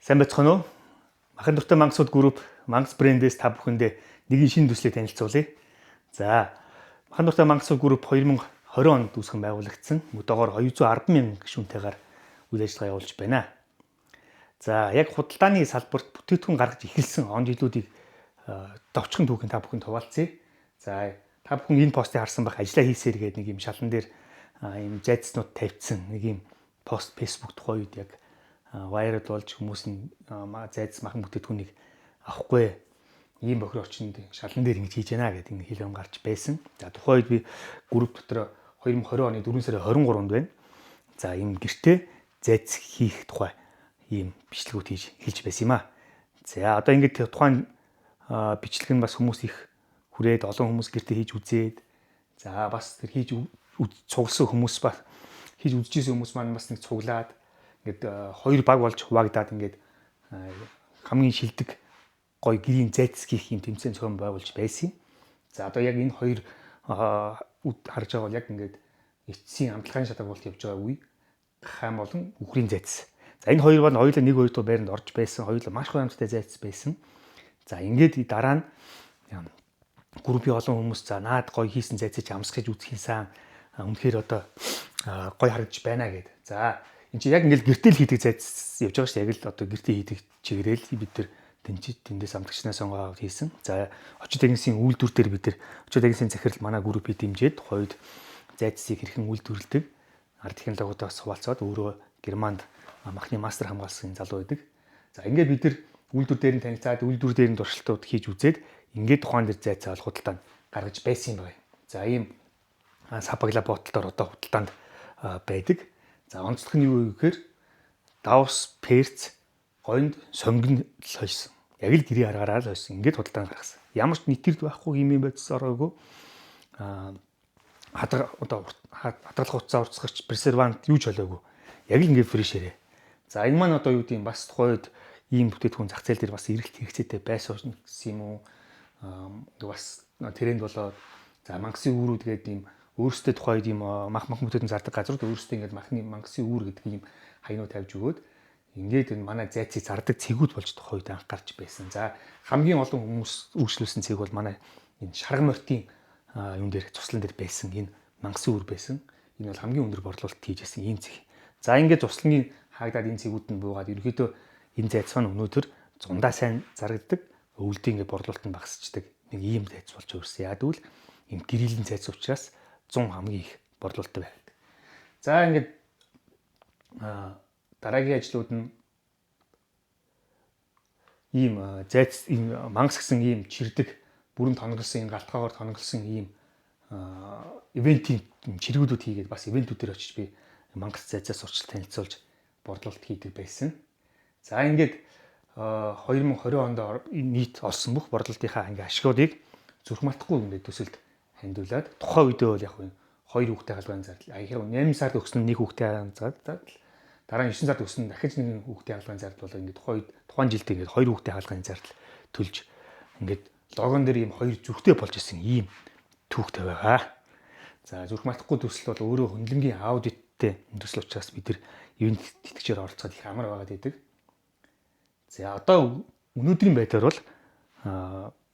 Сайн байцгаана уу? Махан дуртай мангасууд групп Мангас брэндээс та бүхэндээ нэгэн шинэ төслийг танилцуулъя. За, Махан дуртай мангасууд групп 2020 онд үүсгэн байгуулагдсан. Мөдөөгөр 210 мянган гишүүнтэйгээр үйл ажиллагаа явуулж байна. За, яг худалдааны салбарт бүтээгдэхүүн гаргаж эхэлсэн он жилүүдийг товчхон түүхэн та бүхэнд хуваалцъя. За, та бүхэн энэ постыг харсан байх ажиллаа хийсээр гээд нэг юм шалан дээр ийм зайцнууд тавьчихсан нэг юм пост Facebook тухай үед яг вайрал болж хүмүүс нь зайц махан бүтээгдэхүүнийг авахгүй ийм бохир орчинд шалан дээр ингэж хийж байна гэдэг энэ хэл ам гарч байсан. За тухайн үед би групп дотор 2020 оны 4 сарын 23-нд байна. За ийм гэртээ зайц хийх тухай ийм бичлэгүүд хийж хэлж байсан юм аа. За одоо ингэж тухайн бичлэг нь бас хүмүүс их хүрээд олон хүмүүс гэртээ хийж үзээд за бас тэр хийж цугласан хүмүүс бас хийж үзчихсэн хүмүүс маань бас нэг цуглаад ингээд хоёр баг болж хуваагдаад ингээд хамгийн шилдэг гоё гэрийн зайц гих юм тэмцээн зохион байгуулж байсан. За одоо яг энэ хоёр харж байгаа бол яг ингээд эцсийн амтлагын шатагуулт явж байгаа үе хаан болон үхрийн зайц. За энэ хоёр бол хоёулаа нэг хоёр дуу байранд орж байсан. Хоёулаа маш гоё амттай зайц байсан. За ингээд дараа нь группийн олон хүмүүс за наад гоё хийсэн зайцыг амсгаж үзэх юмсан үнэхээр одоо гоё харагдаж байна гэд. За энэ чи яг ингээл гэртэл хийдэг зайц явж байгаа шүү. Яг л одоо гэртээ хийдэг чигээрэл бид нар тэндээс амтлагчнаас сонгоод хийсэн. За очид агенсын үйлдвэр дээр бид нар очид агенсын захирал манай группийг дэмжиж хоёуд зайцыг хэрхэн үйлдвэрлэдэг арга технологиудаас хуваалцаад өөрөө Германд махны мастер хамгаалсан залуу байдаг. За ингээд бид нар үйлдвэр дээр нь танилцаад үйлдвэр дээр нь туршилтууд хийж үзээд ингээд тухайн дээр зайцаа худалдаанд гаргаж байсан юм байна. За ийм сапагла ботлоор одоо худалдаанд байдаг. За онцлог нь юу вэ гэхээр давс, перц, гонд, сонгон л хойсон. Яг л гэрээ аргаараа л хойсон. Ингээд худалдаанд гаргасан. Ямар ч нэтэрд байхгүй юм байцс ороогүй. Хадгалах хуцаа уртсгагч пресервант юу ч олоогүй. Яг л ингээд фрешээрээ. За энэ маань одоо юу гэдэг юм бас тухайд ийм бүтээтгүүн зах зээл дээр бас эргэлт хэрэгцээтэй байсан гэсэн юм уу? Бас тренд болоод за мангасын үүрүүд гэдэг юм өөрөөсөө тухайд ийм мах бүтээтгүүн зардаг газрууд өөрөөсөө ингээд мангасын үүр гэдэг ийм хаянуу тавьж өгөөд ингээд энэ манай зайцыг зардаг цэгүүд болж тухайд анх гарч байсан. За хамгийн олон хүмүүс үйлчлүүлсэн цэг бол манай энэ шарган мортын юм дээр туслан дээр байсан энэ мангасын үүр байсан. Энэ бол хамгийн өндөр борлуулалт хийжсэн ийм цэг. За ингээд туслангийн хаагдаад энэ цэгүүд нь буугаад ерөөдөө энэ зайц маань өнөөдөр зундаа сайн зарагддаг, өвөлдөө ингээд борлуулалт нь багасчдаг нэг ийм зайц болж өөрсөн. Яг тэгвэл ийм гэрээлийн зайц учраас 100 хамгийн их борлуулалттай байдаг. За ингээд дараагийн ажлууд нь ийм зайц энэ мангас гэсэн ийм чирдэг бүрэн тонголсон энэ галтгаагаар тонголсон ийм ивентийн чиргүүдүүд хийгээд бас ивентүүдээр очиж би мангас зайцаас урьдчилан танилцуулж борлуулалт хийдэг байсан. За ингээд 2020 онд нийт олсон бүх борлуулалтынхаа ингээ ашгуудыг зүрх мартахгүй ингээд төсөлд хандуулад тухайн үедээ бол яг хоёр хүүхдээ халгааны зардал. Яг 8 сард өгсөн нэг хүүхдээ халгааны зардал. Дараа нь 9 сард өгсөн дахиж нэг хүүхдээ халгааны зардал болоо ингээд тухайн жилд ингээд хоёр хүүхдээ халгааны зардал төлж ингээд логон дээр ийм хоёр зүрхтэй болж исэн ийм түүхтэй байгаа. За зүрх мартахгүй төсөл бол өөрөө хөндлөнгийн аудиттэй төсөл учраас бид нар ивент тэтгэгчээр оролцоод их амар байгаад байдаг. За одоо өнөөдрийн байдлаар бол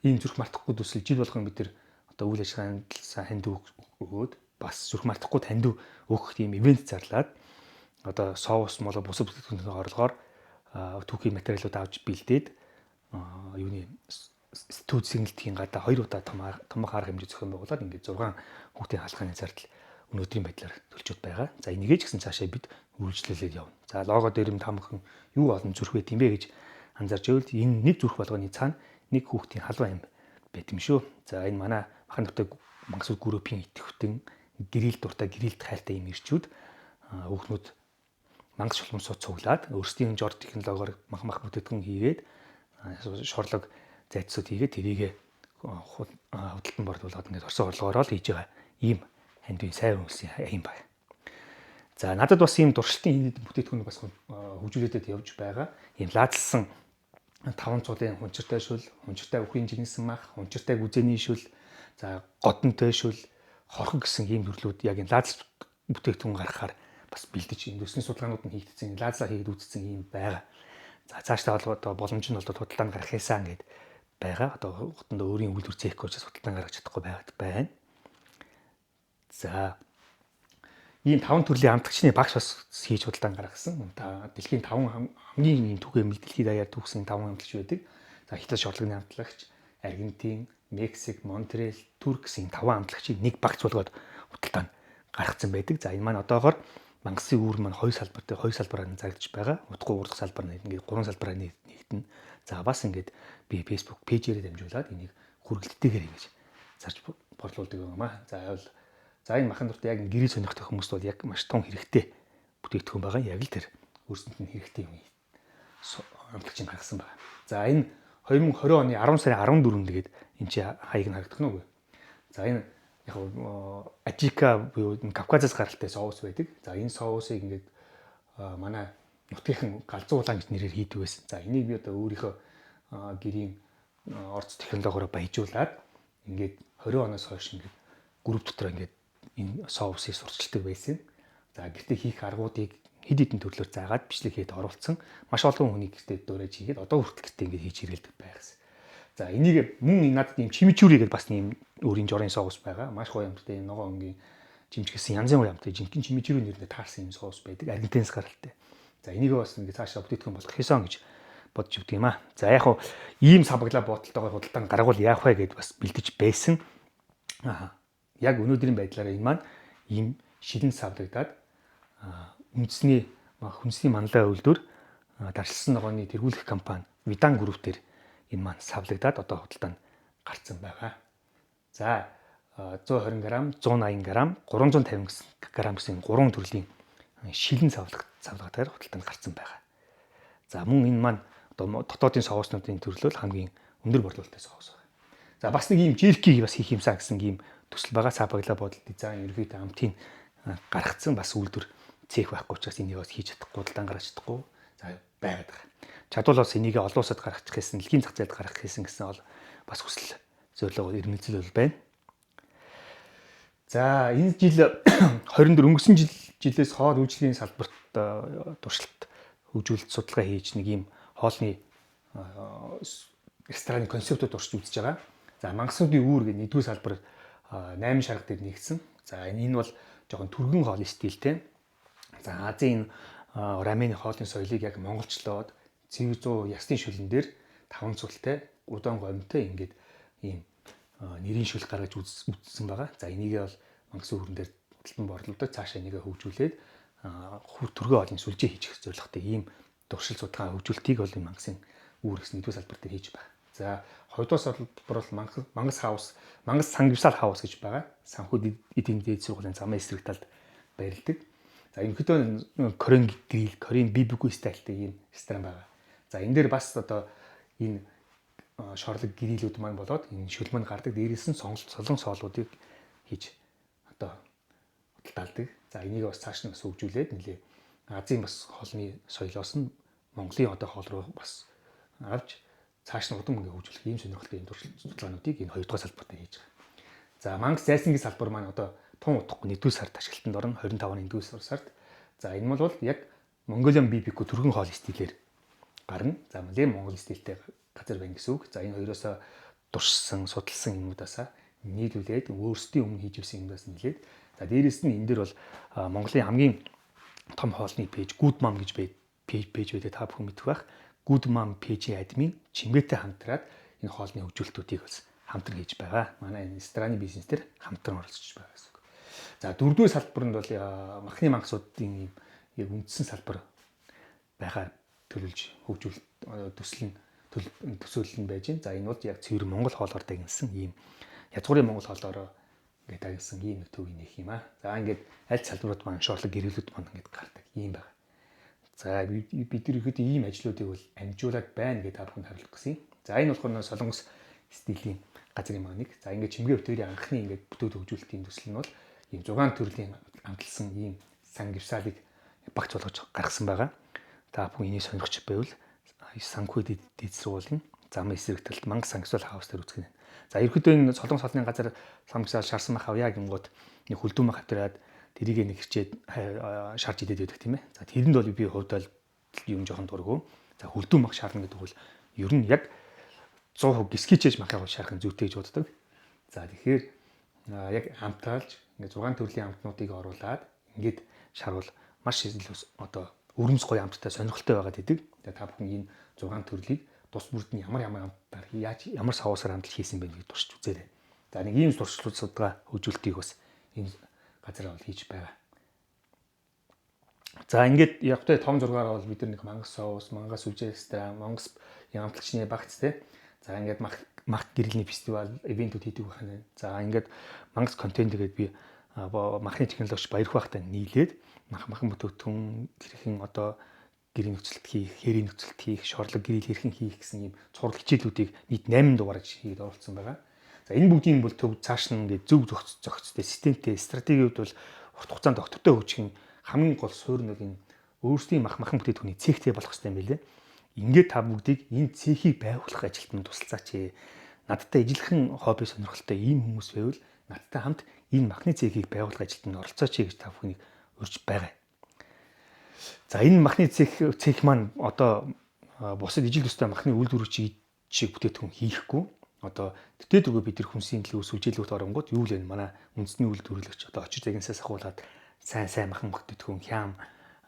ийм зүрх мартахгүй төсөл жил болгон бид нар одоо үйл ажиллагаанд ханд өгөөд бас зүрх мартахгүй танд өгөх тийм ивент зарлаад одоо соус моло бусад бүтээгдэхүүнийн орлогоор түүхийн материалууд авч бэлдээд юуны студ сэнгэлтийн гадаа 2 удаа томоохон арга хэмжээ зохион байгуулад ингээд 6 хүүхдийн халахын зардал өнөөдрийн байдлаар төлжөд байгаа. За энийгээ ч гэсэн цаашаа бид үргэлжлүүлээд явна. За лого дээр юм тамхан юу олон зүрх байт юм бэ гэж анзаарч байвал энэ нэг зүрх болгоны цаана нэг хүүхдийн халуун юм байт юм шүү. За энэ манай махан дуртай мангасууд группийн идэвхтэн гэрэл дуртай гэрэлт хайртай юм ирчүүд хүүхнүүд мангас шулмсууд цуглаад өөрсдийн жор технологиор мах бүтээтгүн хийгээд шорлог зайцсууд хийгээд тэрийгэ худалдан борлуулад ингээд орсон орлогоор л хийж байгаа ийм хандын сайн үнсэн юм байна. За надад бас ийм дуршилтын бүтээтгүүн бас хөгжүүлээд явж байгаа. Ийм лаазлсан 5 цулын хунчиртай шүл, хунчиртай үхрийн жигнэсэн мах, хунчиртай гүзээний шүл, за годонтой шүл, хорхог гэсэн ийм төрлүүд яг энэ лаазл бүтээгдэхүүн гаргахаар бас бэлдэж энэ төсний судалгаанууд нь хийгдсэн, лаазлаа хийгээд үзсэн юм байгаа. За цаашдаа бол одоо боломж нь бол худалдаанд гарах хийсэн гэд байгаа. Одоо худалдаанд өөрийн үйлдвэр зээхгүй учраас худалдаанд гаргаж чадахгүй байна. За ийм 5 төрлийн амтлагчны багш бас хийж худалдаанд гаргасан. Дэлхийн 5 хамгийн түгээмэл дэлхийд даяар түүхсэн 5 амтлагч байдаг. За Хятад шорлогын амтлагч, Аргентин, Мексик, Монтрел, Турк гэсэн 5 амтлагчийг нэг багц болгоод худалдаанд гаргацсан байдаг. За энэ маань одоогоор мангасын үүр маань хоёр салбараар зарагдж байгаа. Утгагүй урдах салбар нь ингээд 3 салбараар нэгдэнэ. За бас ингээд би Facebook пэйжээрээ дамжуулаад энийг хүргэлттэйгээр ингэж зарж борлуулдаг юм аа. За энэ махан дуртай яг гэрээ сонирхтой хүмүүст бол яг маш том хэрэгтэй бүтээгдэхүүн байгаа. Яг л тэр өөрсөнд нь хэрэгтэй юм амтлагч нь гаргасан байна. За энэ 2020 оны 10 сарын 14-нд тэгээд энэ чи хаяг нь харагдах нь үгүй. За энэ яг Ажика буюу Кавказаас гаралтай соус байдаг. За энэ соусыг ингээд манай нутгийнхан галзуу улаан гэж нэрээр хийдэг байсан. За энийг би одоо өөрийнхөө гэрийн орц технологиороо баяжуулаад ингээд 20 оноос хойш ингээд групп дотор ингээд энэ соусыг сурчилдаг байсан. За гэртээ хийх аргуудыг хэд хэдэн төрлөөр заагаад бичлэг хийхэд оруулсан. Маш олон хүний гэртээ дөөрэж хийгээд одоо хүртэл гэртээ ингээд хийж ирэлдэг байгаас. За энийг мөн надад ийм чимичүүри гэдэг бас ийм өөрийн жорын соус байгаа. Маш гоё амттай энэ ногоон өнгийн жимчгсэн янз бүрийн амттай жинхэнэ чимичүүри нэрнээ таарсан юм соус байдаг. Аргентинээс гаралтай. За энийг бас ингээд цаашаа бүтээгдэхүүн болгох хийсэн гэж бодож өгдөг юм аа. За яг хуу ийм сабаглаа бодолтойгоор худалдаанд гаргавал яах вэ гэдээ бас бэлдэж байсан. Яг өнөөдрийн байдлаараа энэ маань ийм шилэн савлагдаад үндэсний манлай үйлдвэр дарчилсан ногооны тэргүүлэх компани Видан групп дээр энэ маань савлагдаад одоо худалдаанд гарцсан байгаа. За 120 г, 180 г, 350 г гэсэн 3 төрлийн шилэн савлагатаар худалдаанд гарцсан байгаа. За мөн энэ маань одоо дотоодын соуснуудын төрлөөл хамгийн өндөр борлуулалттай соус байна. За бас нэг ийм жерки бас хийх юмсан гэсэн ийм төсөл байгаа. Сабагла бодол дизайн ерөөдөө амтын гаргацсан бас үйлдвэр цех байхгүй учраас энийг бас хийж чадахгүй, худалдаанд гаргаж чадахгүй. За байгаад байгаа. Чадвал бас энийг олон улсад гаргачих гэсэн, дэлхийн зах зээлд гаргах гэсэн бол бас хүсэл зорилго ирмэлзэл бол байна. За энэ жил 24 өнгөрсөн жилээс хоол үйлчлэгийн салбарт туршилт хөгжүүлэлт судалгаа хийж нэг юм хоолны рестораны концептууд урьж үзэж байгаа. За мангасуудын үүр гэдэг нэгдүгээр салбар 8 шарга дээр нэгдсэн. За энэ бол жоохон түргэн хоолны стилтэй. За Азийн рамени хоолны соёлыг яг монголчлоод цэвэр 100 ясны шүлэн дээр 5 цултай удаан гомтой ингээд ийм нэрийн шүл гаргаж үзсэн байгаа. За энийг бол мангасын хүрэн дээр худалдан борлуулдаг цаашаа энийг хөгжүүлээд түргэн хоолны сүлжээ хийчих зорилготой ийм туршил судалгаа хөгжүүлэлтийг бол мангасын үүр гэсэн нэгдүгээр салбар дээр хийж байгаа. За хоёрдугаар салбар бол мангас сангивсал хаус гэж байгаа. Санхүү эдийн дээд сургуулийн замын эсрэг талд байрладаг. За ерөнхийдөө Корейн грил, Корейн BBQ стайлтай ийм ресторан байгаа. За энэ дээр бас одоо энэ шорлог грилүүд маань болоод энэ шүлмэн гардаг дээрээс нь солон соолуудыг хийж одоо худалдаалдаг. За энийг бас цааш нь бас хөгжүүлээд нэлээ Азийн бас хоолны соёлоос нь Монголын одоо хоол руу бас авч цааш нь удам ингээ хөгжүүлэх ийм сонирхолтой юм туршилт судалгаануудыг энэ хоёрдугаар салбарт хийж байгаа. За мангас зайсангийн салбар маань одоо тун утгагүй 1-р сард ашиглалтанд орно 25 оны 1-р сард. За энэ бол яг Mongolian BBQ түргэн хоол стилээр гарна. За Монгол стилтэй газар байна гэсэн үг. За энэ хоёроосоо дуршсан, судалсан юмудаасаа нийлүүлээд өөрсдийн өмнө хийж ирсэн юмдаас нийлээд за дээрэс нь энэ дэр бол Монголын хамгийн том хоолны пэйж Good Mom гэж пэйж байдаг та бүхэн мэдэх байх. Good Mom пэйжийн админ чимгээтэй хамтраад энэ хоолны хөгжүүлэлтүүдийг бас хамтран хийж байгаа. Манай энэ рестораны бизнес дээр хамтран оролцож байгаа гэсэн үг. За дөрөвдүгээр салбарт бол махны мангасуудын яг үндсэн салбар байхаар төлөвлөж хөгжүүлэлт төсөөлөл нь байж байна. За энэ бол яг цэвэр Монгол хоолоор дагнсан ийм язгуурын Монгол хоолоор ингээд дагнсан ийм нэг төвийн нэх юм аа. За ингээд аль салбарууд маань шорлог гэрэлүүд маань ингээд гардаг ийм байна. За бид нар ихэд ийм ажлуудыг бол амжуулаад байна гэж та бүхэнд хариулах гэсэн. За энэ болохоор Солонгос стилийн газрын маань нэг. За ингээд чимгээ бүтээрийн анхны ингээд бүтээл хөгжүүлэлтийн төсөл нь бол ийм 6 төрлийн амталсан ийм сангивсалыг багц болгож гаргасан байгаа. Та бүхэн энийг сонирхч байвал санхүү дэд сургуулийн замын эсрэг талд мангас сангивсал хаус дээр үзэх нь. За ерөөдөө энэ Солонгос хоолны газар сангивсал шарсан мах авъя гингууд нэг хүлдүүн мах авчираад тэрийг нэг хэрчээд шарж идээд байдаг тийм ээ. За тэрэнд бол би хувьдаа юм жоохон дурггүй. За хөлдөө мах шаардна гэдэг бол ер нь яг 100% гисгийчээж махыг шаарах зүйтэй гэж боддог. За тэгэхээр яг хамтаалж ингээд 6 төрлийн амтнуудыг оруулаад ингээд шарвал маш илүү одоо өрөмс гоё амттай сонирхолтой байгаад идэг. Тэгээ та бүхэн энэ 6 төрлийг тус бүрд нь ямар амтаар яаж ямар савуусаар хамтал хийсэн бэ гэдгийг туршиж үзээрэй. За нэг ийм туршлууд судалгаа хөжүүлэлтийг бас энэ газараа бол хийж байгаа. За ингээд явтай том зургаараа бол бид нар нэг мангас соус, мангас үжэстра, мангас ямтлагчны багц те. За ингээд мах гэрэлний фестивал ивентүүд хийдэг байна. За ингээд мангас контент гэдэг би махны технологич баярх байхтай нийлээд махан бүтээгдэхүүн хэрхэн одоо гэрийн нөхцөлт хийх, хэрийн нөхцөлт хийх, шорлог гэрэл хэрхэн хийх гэсэн ийм цуврал хичээлүүдийг нийт 8 дугаараар хийгээд оролцсон байгаа. За энэ бүгдийн бол төв цааш нь ингээд зөв зохицтой системтэй стратегиуд бол урт хугацаанд тогтвортой хөгжих хамгийн гол суурь нь энэ өөрсдийн махан бүтээгдэхүүний цэгтэй болох хэрэгтэй юм билээ. Ингээд та бүгдийг энэ цэхийг байгуулах ажилд нь тусалцаач. Надтай ижилхэн хобби сонирхолтой ийм хүмүүс байвал надтай хамт энэ махны цэхийг байгуулах ажилд нь оролцооч гэж та бүхнийг урьж байгаа. За энэ махны цэх маань одоо бусад ижил төстэй махны үйлдвэрч шиг бүтээгдэхүүн хийхгүй. Одоо тэтгэдэггүй бид нар хүнсийн төлөвс үжилгүүт оронгууд юу л вэ? Манай үндэсний үйлдвэрлэгч одоо очир загнасаас ахуулаад сайн махан бүтээгдэхүүн хям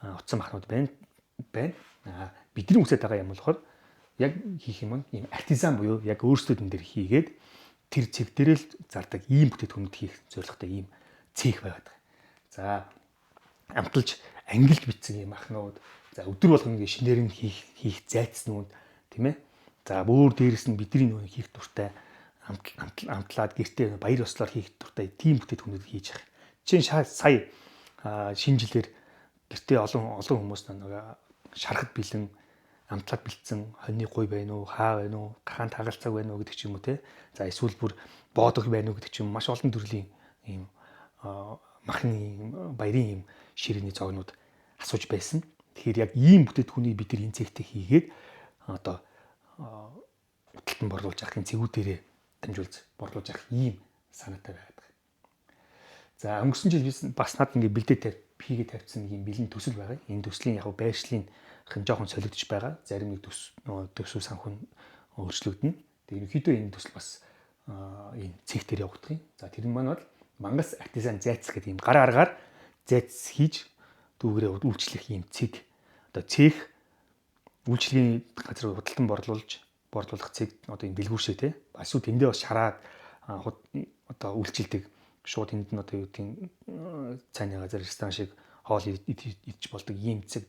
утсан махнууд байна. Бидний үсэт байгаа юм болохоор яг хийх юм ийм артизан буюу яг өөрсдөө энэ дэр хийгээд тэр цэг дээр л зардаг ийм бүтээгдэхүүнүүд хийх зорилготой ийм цех байгаад байгаа. За амталж ангилж бичсэн юм махнууд, за өдөр болгон ингэ шинээр нь хийх зайцснууд тийм ээ. За бүр дээрэс нь бидний нөө хийх дуртай амтлаад гэртээ баяр ёслоор хийх дуртай тийм бүтээгдэхүүнүүд хийж байгаа. Жишээ нь сая шинэ жилээр гэртээ олон хүмүүс нэг шарахад бэлэн амтлаад бэлдсэн хоньны гуй байна уу, хаа байна уу, гахаан тагалцаг байна уу гэдэг ч юм уу те. За эсвэл бүр боодох байна уу гэдэг ч юм маш олон төрлийн ийм махны баярын ийм ширээний зогнууд асууж байсан. Тэгэхээр яг ийм бүтээгдэхүүнийг бид нар энэ цэгтээ хийгээд одоо уталтан борлуулж авахын цэгүүдээрээ дамжуулж борлуулж авах ийм санаатай байгаад байгаа. За өнгөрсөн жил бид бас над ингээд бэлдээд хийгээд тавьсан нэг юм бэлэн төсөл байгаа. Энэ төслийн яг байршлын жоохон солигдож байгаа. Зарим нэг төсөв санхүү өөрчлөгдөнө. Тэгээд ерөнхийдөө энэ төсөл бас энэ цэг дээр явагдах юм. За тэр нь маань бол мангас артизан зайц гэдэг юм гар аргаар зайц хийж дүүгээрээ үйлчлэх юм цэг. Одоо цех үйлчлэгийн газар худалдан борлуулах цэг одоо энэ дэлгүүршээ те. Эсвэл тэндээ бас шараад одоо үйлчлдэг шууд энд нь одоо юу гэдгийг цайны газар ресторан шиг хоол идэж болдог ийм цэг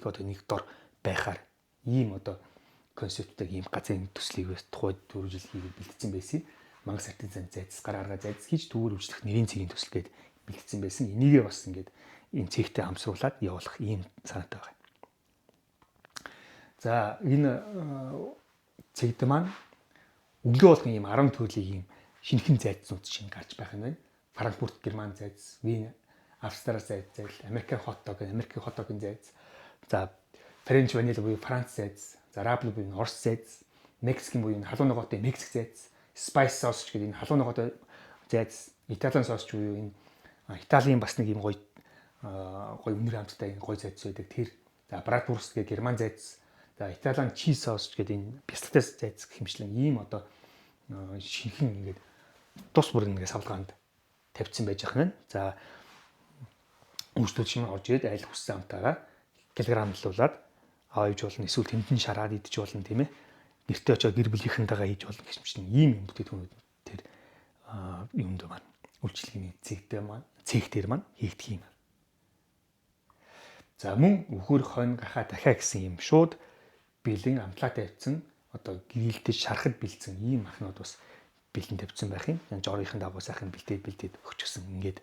одоо нэг дор байхаар ийм одоо концепттэй ийм газрын төслийг тухайд 4 жил хийгээд бэлдсэн байсан. Мангас артизан зайц гар арга зайц хийж дүүгээр үйлчлэх нэрийн цэгийн төсөл гээд бэлдсэн байсан. Энийгээ бас ингээд энэ цэгтэй хамсруулад явуулах ийм санаатай байна. За энэ цэгт маань өглөө болгон ийм 10 төрлийн ийм шинэхэн зайцнууд чинь гарч байх юм байна. Франкфурт герман зайц, Вен австрал зайц, Америкийн хотогийн зайц. За Френч ванила буюу Франц зайц, за Рабл буюу Орос зайц, Мексикийн буюу халуун ногоотой Мексик зайц, Spice sauce гэдэг энэ халуун ногоотой зайц, Италийн sauce буюу энэ Италийн бас нэг ийм гоё үнэр хамттай гоё зайц байдаг. Тэр за Bratwurst гэх герман зайц, за Италийн cheese sauce гэдэг энэ бяцлагтай зайц гэх юмшлэн ийм одоо шинхэн ингээд тус бүр ингээд савлгаанд тавьсан байж байгаа юм. За өөрсдөө чинь орж ирээд аль хүссэн амтаараа килограммлуулаад авч болно. Эсвэл тэмдэн шараад идэж болно тийм ээ. Гэртээ очоод гэр бүлийнхэнтэйгээ хийж болно гэж юм чинь ийм юм бүтээгдэхүүнүүд тэр юмд маань үйлчлэгийн цэгтэр маань хийгдэх юм. За мөн өхөр хонь гахаа дахиа гэсэн юм шууд бэлэн амтлаа тавьсан одоо гэрэлтэж шарахад бэлдсэн ийм махнууд бас бэлэн тавьсан байх юм. Yan жорынхын дагуу сайхан бэлдээд өгчихсөн. Ингээд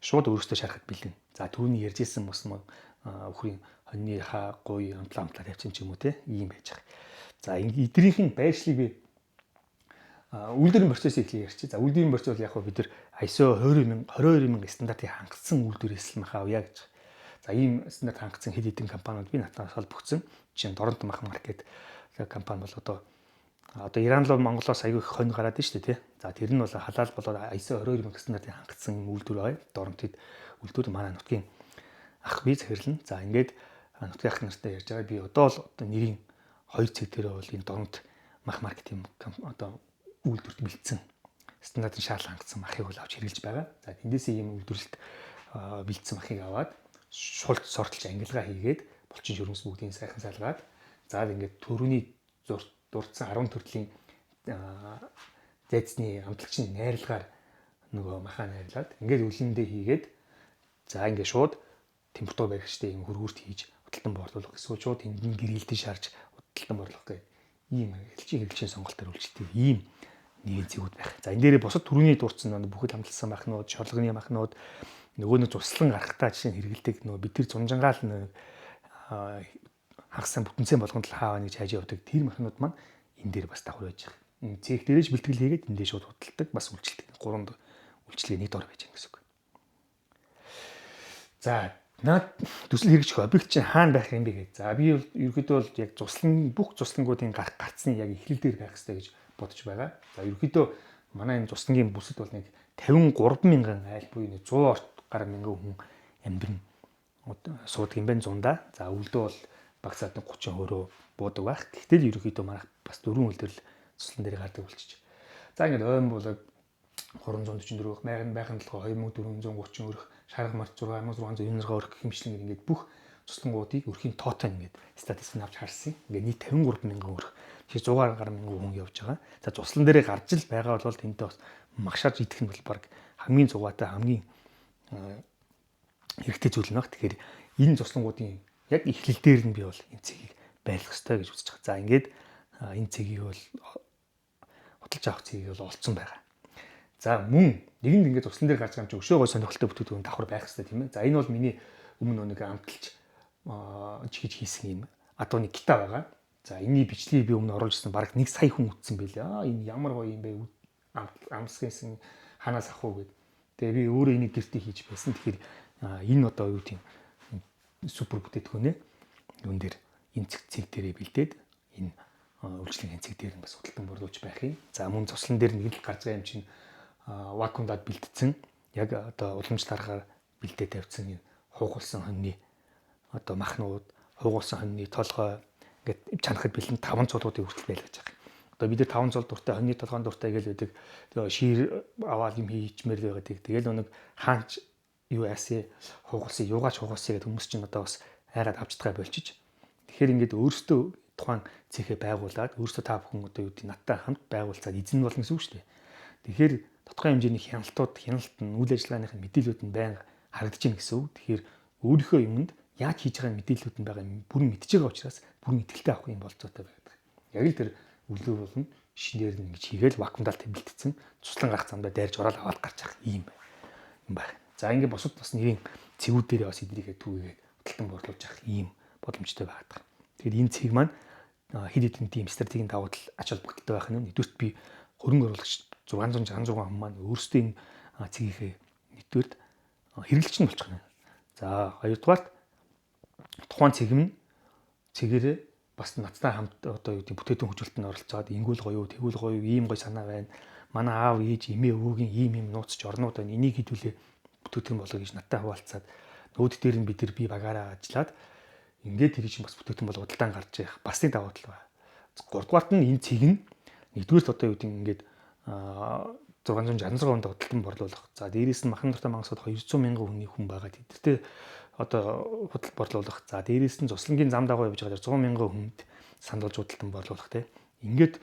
шууд өөрөөсөө шарахад бэлэн. За түүний ярьжсэн бас өхрийн хоньны хаа гуй амтлаа тавьсан ч юм уу те ийм байж байгаа. За эдрийнхэн байршлыг би үйлдвэрийн процессыг ярьчих. За үйлдвэрийн процесс яг бид нар ISO 22000 стандартыг хангалтсан үйлдвэрээс л мах авъя гэж. За ийм стандарт хангалтсан хэд хэдэн компаниуд би надад холбогдсон. Жишээ нь Торонто мах маркет компани бол одоо Иран руу Монголоос аягүй их хонь гараад шүү дээ тий. За тэр нь бол халаал болоод ISO 22000 стандартыг хангалтсан үйлдвэр бай. Торонтод үйлдвэр манай нутгийн ах бие захирлан. За ингээд нутгийн ах нартай ярьж байгаа би одоо л нэрийн 2 цаг дээр бол энэ дорнод мах маркетинг одоо үйлдвэрт бэлдсэн стандартын шаардлагын хангасан махыг бол авч хэрэглэж байгаа. За тэндээсээ ийм үйлдвэрлэлт бэлдсэн махыг аваад шулт сортолж ангилгаа хийгээд булчин шөрмөс бүгдийг сайхан салгаад за ингээд төрөний дурдсан 10 төрлийн зайцны амтлагчны найрлагаар нөгөө махаа найрлаад ингээд үлэндээ хийгээд за ингээд шууд температур баригчтай юм хөргүүрт хийж худалдан борлуулах эсвэл шууд тэндэн гэрэлтэн шаарч худалдан борлуулах гэх ийм хэрэглэжийн сонголтоор үйлчлдэг ийм нэгэн зэгүүд байх. За энэ дээрээ бусад төрөний дурдсан бүхэл хамталсан махнууд, шорлогоны махнууд нөгөө нэг туслан гарахтаа жишээ нь хэрэгэлдэг нөгөө бид тэр зунжангаал нэг хагасан бүтэнцэн болгонд л хааваа гэж хайж явдаг тэр махнууд маань энэ дээр бас давхар байж байгаа. Энэ цех дээрэж бэлтгэл хийгээд эндээ шууд худалдаг бас үйлчлдэг. Гурван үйлчлэгээ нэг дор байж байгаа гэсэн үг. За наад төсөл хэрэгжих объект чинь хаана байх юм бэ гэж. За би бол ерөөдөө бол яг бүх цуслангуудын гарцны яг эхлэл дээр байх хэрэгтэй гэж бодож байгаа. За ерөөдөө манай энэ цуслангийн бүсэд бол нэг 53 мянган айл буюу 100 гаруй мянган хүн амьдрын суудаг юм байна 100-да. За өвөлдөө бол багцаад 30 хөрөө буудаг байх. Гэхдээ л ерөөдөө манайх бас 4 үлдэрл цуслан дээр гардаг болчих. За ингээд ойн болоод 344 байхын толгой 2430 өрх шарга март 6696 өрх хэмжлэн ингээд бүх цуслангуудыг өрхийн тоотой ингээд статистик авч харсан. Ингээд нийт 53 мянган өрх. Тэгэхээр 100 гаруй мянган хүн явж байгаа. За цуслан дээрээ гарч ил байгаа бол тэнтэй бас магшааж идэх нь бол баг хамгийн зугаатай хамгийн хэрэгтэй зүйл нь баг. Тэгэхээр энэ цуслангуудын яг эхлэл дээр нь би бол энэ цэгийг байлгах ёстой гэж үзэж байгаа. За ингээд энэ цэгийг бол худалдаж авах цэгийг бол олцсон байгаа. За мөн нэгэнд ингээд цуслан дээр гарч байгаа юм чи өшөө гой сонирхолтой бүтээгдэхүүн давхар байх хэрэгтэй тийм ээ. За энэ бол миний өмнө нэг амталж чигж хийсэн юм адууны гитар байгаа. За энэний бичлэгийг би өмнө оруулжсэн бараг 1 сая хүн үзсэн байлээ. Энэ ямар гоё юм бэ? Амсгийнсэн ханаас ах уу гэд. Тэгээ би өөрөө энийг гэртээ хийж байсан. Тэгэхээр энэ одоо юу тийм супер бүтээгдэхүүн ээ. Юун дээр энэ цэг дээрээ бэлдээд энэ үйлчлэгийн цэг дээр нь бас худалдан борлуулж байх юм. За мөн цуслан дээр нэг л гарч байгаа юм чинь вакуумдад бэлдсэн яг одоо уламжлалаар бэлдээ тавьсан энэ хуугуулсан хоньны одоо махнууд, хуугуулсан хоньны толгой ингээд чанахад бэлэн 5 цулуудыг хүртэл байлгаж байгаа. Одоо бид нар 5 цул дуртай, хоньны толгойн дуртай гэж байдаг. Тэгээ шир аваад юм хийчмээр л байгаад. Тэгэл нэг хаанч юу яасан хуугуулсан, юугаач хуугуулсан гэдэг хүмүүс чинь одоо бас хайраад авч тахаа болчих. Тэгэхээр ингээд өөрсдөө тухайн цэхээ байгуулад өөрсдөө та бүхэн одоо юу гэдэг надтай хамт байгуулцаад эзэн болно гэсэн үг шүү дээ. Тэгэхээр тодорхой хэмжээний хяналт нь үйл ажиллагааных нь мэдээлүүд нь байнга харагдаж байна гэсэн үг. Тэгэхээр өөрийнхөө юмд яаж хийж байгаа мэдээлүүд нь байгаа юм бүрэн мэдж байгаа учраас бүрэн итгэлтэй авах юм болцоотой байдаг. Яг л тэр өглөө болно шинээр нь ингэж хийгээл вакуумдалт бэлтцсэн цуслан гарах замдаа дайрж ороод аваад гарч ах юм байна. За ингээд босод бас нэрийн цэгүүд дээрээ бас эдрийгээ түүгээд худалдан борлуулж авах ийм боломжтой байдаг. Тэгэхээр энэ цэг маань хэд хэдэн тийм стратегийн давуу тал ач холбогдолтой байх нь нэгдүгürt би хөрөнгө оруулагч 666 хүн маань өөрсдөө энэ цэгийг нэгдүгürt хэрэглэгч нь болчих юм. За хоёрдугаарт тухайн цэгээрээ бас надтай хамт одоо юу гэдэг бүтээтэн хөгжүүлэлтэнд оролцоод ингүүл гоё тэгүүл гоё ийм гоё санаа байна. Манай аав ээж эмээ өвөгийн ийм нууцч орнууд байна. Энийг хэдүүлээ бүтээтэн болоо гэж надтай хуваалцаад нүүд дээр нь би багаараа ажиллаад ингээд тэр чинь бас бүтээтэн бол худалдаан гарч явах бас нэг давуу тал байна. Гуравдугаарт нь энэ цэг нь нэгдүгээрт одоо юу гэдэг ингээд 666 хүнд худалдан борлуулах. За дээрээс нь махан дуртай мангасууд 200 мянган хүний хүн байгаа. Тэдэртээ одоо худалдан борлуулах. За дээрээс нь цуслангийн зам дагуу явж байгаа 100 мянган хүнд сандуулж худалдан борлуулах те. Ингээд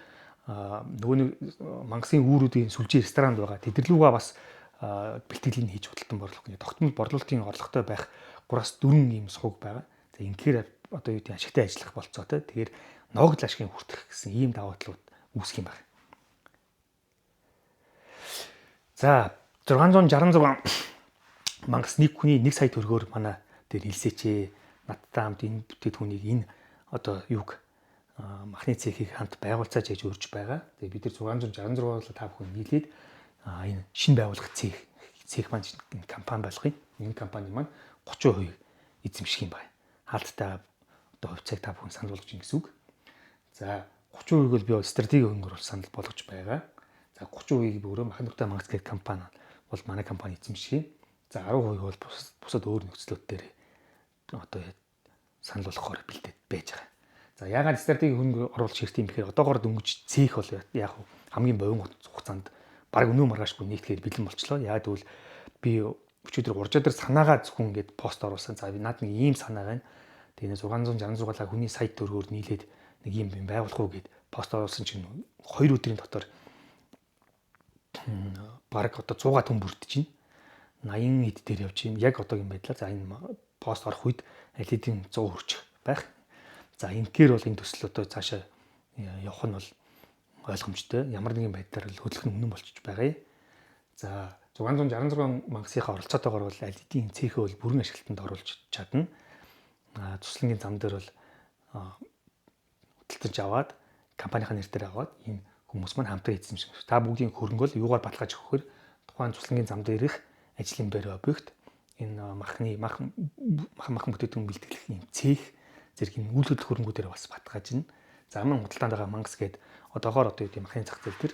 нөгөө нэг мангасын үүрүүдийн сүлжээ ресторанд байгаа. Тэдэрлүүгээ бас бэлтгэлийг хийж худалдан борлуулах. Тогтмол борлуулалтын орлоготой байх 3-4 ийм сувг байгаа. За ингээр одоо юу гэдэг ашигтай ажиллах болцоотой. Тэгэхээр ногдол ашигын хүртэх гэсэн ийм давуу талууд үүсэх юм байна. За 666 мангас нэг хүний 1 сая төгрөгөөр манай дээр хэлсэчээ. Надтай хамт энэ бүтээтгүүнийг энэ одоо юг махны цехийг хамт байгуулцааж яаж өрж байгаа. Тэгээ бид нар 666-аар та бүхэн нийлээд энэ шинэ байгуулах цех маань энэ компани болгоё. Энэ компани маань 30% эзэмших юм байна. Хаалттай одоо хувьцааг та бүхэн санал болгож ин гэсэн үг. За 30%-ийг бол би стратеги хөнгөр бол санал болгож байгаа. За 30%-ийг өөрөө махан дуртай мангас гэх компани бол манай компани эзэмших. За 10% бол бусад өөр нөхцлүүд дээр одоо санал болгохоор бэлдээд байж байгаа. За яагаад стратеги хөрөнгө оруулалт хэрэгтэй юм бэхээр одоогоор дөнгөж цээх бол яг хамгийн бовин хугацаанд баг өнөө маргаашгүй нэгтгэхэд бэлэн болчлоо. Яг тэгвэл би өчигдөр уржаадар санаагаа зөвхөн ингээд пост оруулсан. За наад нэг ийм санаа байна. Тэгээ 666-аа хүний сайт төрөөр нийлээд нэг юм байгуулах уу гэд пост оруулсан чинь 2 өдрийн дотор баг одоо 100 хүн бүрдэж байна. 80 хэд дээр явж байна. Яг одоогийн байдлаар за энэ пост орох үед аль хэдийн 100 хүрчих байх. За ингээр бол энэ төсөл одоо цаашаа явах нь бол ойлгомжтой. Ямар нэгэн байдлаар л хөдөлгөх нь үнэн болчих байгаа юм. За 666 мангасынхаа оролцоотойгоор бол аль хэдийн цэхээ бол бүрэн ашиглалтанд оруулж чадна. Туслангийн зам дээр бол хөдөлтөж аваад компанийн нэр дээр аваад энэ хүмүүс маань хамтран хийсэн юм шиг. Та бүгдийн хөрөнгө бол юугаар баталгааж өгөхөөр тухайн туслангийн зам дээрх ажлын байр объект энэ махан бүтээгдэхүүн бэлтгэх юм цех зэрэг энэ үйл хөдлөх хөрөнгүүдээр бас баталгааж байна. За мөн худалдаанд байгаа мангас гээд одоогоор одоо юм махны зах зээл дээр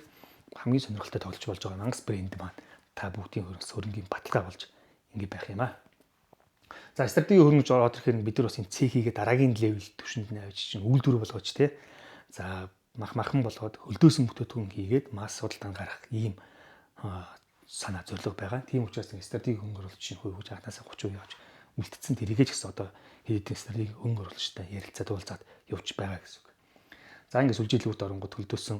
хамгийн сонирхолтой тоглож болж байгаа мангас брэнд маань та бүгдийн хөрөнгөний баталгаа болж ингэ байх юм аа. За стратеги хөрөнгөж ороод ирэхээр бид нар бас энэ цехийгээ дараагийн левел түвшинд нь авч чинь үйлдвэр болгооч те. За махан болгоод хөлдөөсөн бүтээгдэхүүн хийгээд масс судалдаанд гарах ийм санаа зорилго байгаа. Тийм учраас стратеги хөрөнгө оруулалт чинь хувьж анханасаа 30% явж үлдсэн тэрийгээ ч гэсэн одоо хэдийн стратеги хөрөнгө оруулалттай ярилцаад уулзаад явж байгаа гэсэн үг. За ингээд сүлжээлүүд оронгод хөлдөөсөн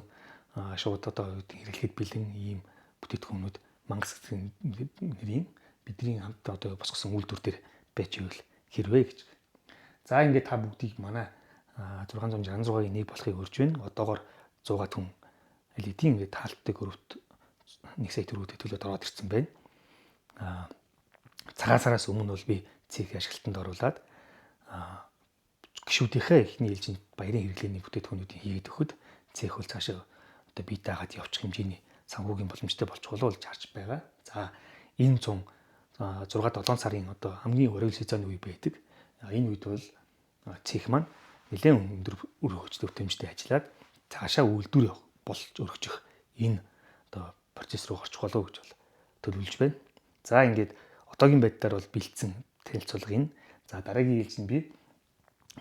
шууд одоо хэрэглэхэд бэлэн ийм бүтээгдэхүүнүүд мангас нэрийн бидний хамт одоо босгосон үйлдвэр дээр байж ивэл хэрвээ гэж. За ингээд та бүгдийг манай 666-ийн нэг болохыг урьж байна. Одоогоор 100 хүн аль хэдийн ингээд таалттай группт 1 сая төгрөгөд төлөөд ороод ирсэн байна. Цагаан сараас өмнө бол би цэг ашиглалтанд оруулаад гишүүдийнхээ эхний ээлжинд баярын хэрэглээний бүтээгдэхүүнүүдийг хийгээд өгөхөд цэх хөл цаашаа одоо бие даагаад явчих хэмжээний санхүүгийн боломжтой болчих болов гэж харж байгаа. За энэ 6-7 сарын одоо хамгийн ураг сезоны үе байдаг. Энэ үед бол цэх маань нэлээд өндөр үр хөгжөлтэй ажиллаад цаашаа үйлдвэр болж өргөжих энэ одоо процесс руу орчих болов гэж бол төлөвлөж байна. За ингээд одоогийн байдлаар бол бэлдсэн танилцуулга энэ. За дараагийн ээлж нь би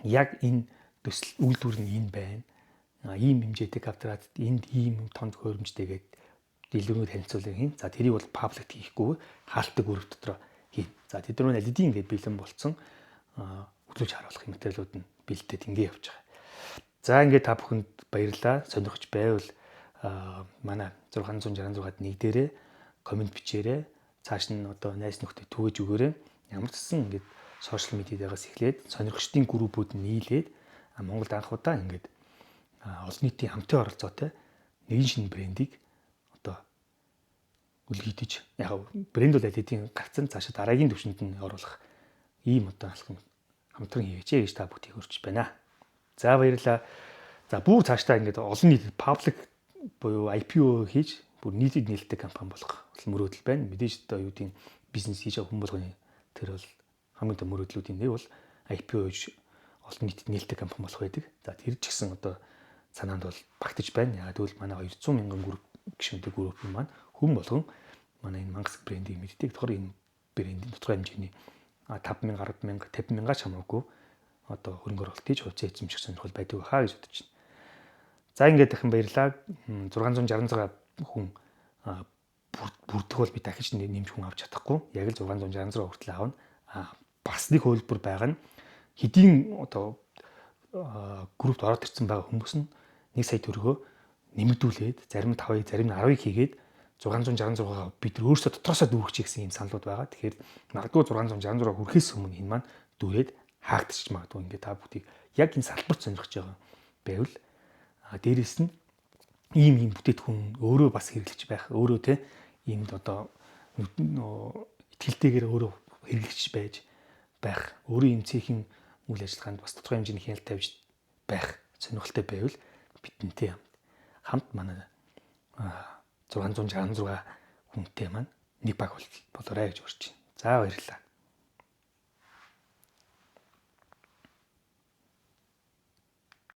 яг энэ төсөл үйлдвэр нь энэ байна. Ийм хэмжээтэй квадрат энд ийм тонд хөрөмжтэйгээд дэлгэрэнгүй танилцуулга хийн. За тэрийг бол пабликт хийхгүй хаалттай гүрв дотор хийн. За тэд нар аль хэдийн ингээд бэлэн болцсон үзүүлж харуулах материалууд нь бэлдээд ингээд явж байгаа. За ингээд та бүхэнд баярлалаа. Сонирхож байвал манай 666-ад нэг дээрээ комент бичээрэй. Цааш нь одоо найс нөхдөд түгэж өгөөрэй. Ямар ч гэсэн ингээд сошиал медиадаас эхлээд сонирхчдын группүүд нийлээд Монголд анх удаа ингээд олон нийтийн хамтын оролцоотой нэгэн шинэ брендийг одоо үлгэдэж яг брэнд бол аль хэдийн гарцсан цаашаа дараагийн түвшинд нь оруулах ийм одоо алхам хамтран хийгээч гэж та бүхнийг хүрч байна. За баярлалаа. За бүр цаашдаа ингээд олон нийтэд паблик буюу IPO хийж бүр нийтэд нээлттэй компани болох мөрөөдөл байна. Мэдээж одоо юу гэдэг бизнес хийж байгаа хүн болгоны тэр бол хамгийн том мөрөөдлүүдийн нэг бол IPO хийж олон нийтэд нээлттэй компани болох байдаг. За тэр ч гэсэн одоо санаанд бол багтаж байна. Яг тэгвэл манай 200 мянган групп гишүүнтэй группийн маань хүн болгон манай энэ мангас брендийг мэддэг. Тэгэхээр энэ брендийн тодорхой хэмжээний 5,000, 10,000, 50,000-аас хамаагүй одоо хөрөнгө оруулалт хийж хувьцаа эзэмших сонирхол байдаг хаа гэж бодож байна. За ингээд дахин баярлалаа. 666 хүн бүрдэх бол би дахиж нэмж хүн авч чадахгүй. Яг л 666 хүртэл аавна. Бас нэг хөлбөр байгаа нь хэдийн одоо группт ороод ирсэн байгаа хүмүүс нь 1 сая төгрөгөө нэмэгдүүлээд зарим нь 5-ыг, зарим нь 10-ыг хийгээд 666-аа бид нар өөрсдөө дотроосоо дүүргэж гэсэн юм саналуд байгаа. Тэгэхээр магадгүй 666 хүрэхээс өмнө энэ маань дүүрээд хаагдчих магадгүй. Ингээд та бүхнийг яг энэ салбарт сонирхож байгаа байвал дээрэс нь ийм бүтээтгүн өөрөө бас хэрэглэж байх. Өөрөө те иймд одоо итгэлтэйгээр өөрөө хэрэглэж байж байх. Өөрөө ийм цэхийн үйл ажиллагаанд бас тодорхой хэмжээний хяналт тавьж байх сонирхолтой байвал бидэнтэй хамт манай 666 хүнтэй маань нэг баг болоорой гэж урьж байна. За баярлалаа.